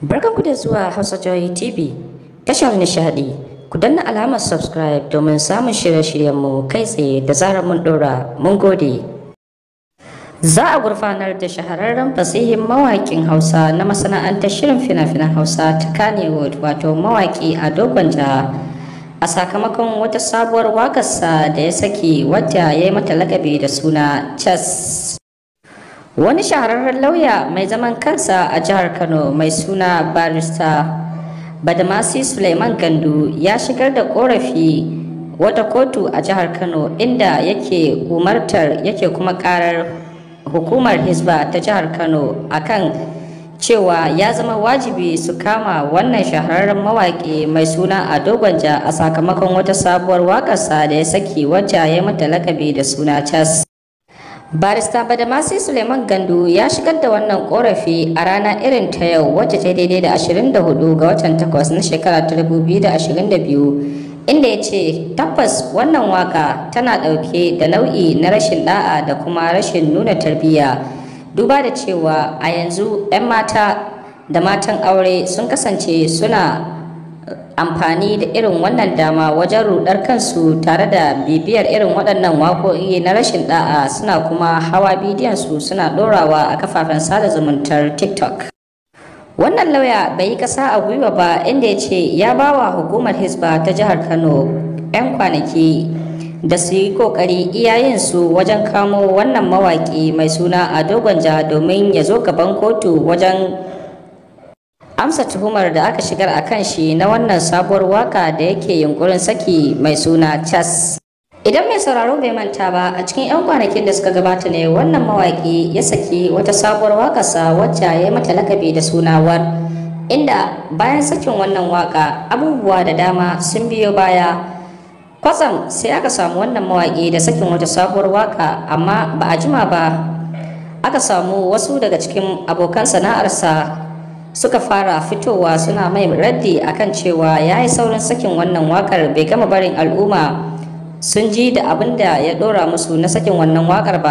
Barkanku da zuwa Hausa Joy TV, tashar nishadi. Ku danna alamar subscribe domin samun shirye-shiryenmu kai tsaye da zarar mun dora. Mun gode. Za a gurfanar da shahararren fasihin mawaƙin Hausa na masana'antar shirin fina-finan Hausa ta Kannywood, wato mawaƙi Ado Gwanja, a sakamakon wata sabuwar waƙarsa da ya saki wadda ya yi mata lakabi da suna Cas. Wani shahararren lauya mai zaman kansa a jihar Kano mai suna Barista Badamasi Suleiman Gandu ya shigar da korafi wata kotu a jihar Kano, inda yake kuma karar hukumar Hisba ta jihar Kano akan cewa ya zama wajibi su kama wannan shahararren mawaƙi mai suna Ado Gwanja a sakamakon wata sabuwar waƙarsa da ya saki wacce ya mata lakabi da suna Cas. Barista Badamasi Suleiman Gandu ya shigar da wannan korafi a rana irin ta yau, wacce ta daidai da 24 ga watan 8 na shekara 2022, inda ya ce tabbas wannan waka tana ɗauke da nau'i na rashin da'a da kuma rashin nuna tarbiyya, duba da cewa a yanzu 'yan mata da matan aure sun kasance suna amfani da irin wannan dama wajen rudar kansu tare da bibiyar irin waɗannan waƙoƙi na rashin da'a, suna kuma hawa bidiyon su suna ɗorawa a kafafen sada zumuntar TikTok. Wannan lauya bai yi ƙasa a gwiwa ba, inda ya ce ya ba wa hukumar Hisba ta jihar Kano 'yan kwanaki da su yi ƙoƙari iyayensu wajen kamo wannan mawaƙi mai suna Ado Gwanja domin ya zo gaban kotu wajen amsa tuhumar da aka shigar a kan shi na wannan sabuwar waka da yake yunkurin saki mai suna Cas. Idan mai sauraro bai manta ba, a cikin 'yan kwanakin da suka gabata ne wannan mawaƙi ya saki wata sabuwar waƙarsa wacce ya yi mata lakabi da suna War, inda bayan sakin wannan waka abubuwa da dama sun biyo baya. Kwatsam sai aka samu wannan mawaƙi da sakin wata sabuwar waka, amma ba a jima ba aka samu wasu daga cikin abokan sana'arsa suka fara fitowa suna mai raddi akan cewa ya yi saurin sakin wannan wakar, bai gama barin al'umma sun ji da abin da ya dora musu na sakin wannan wakar ba,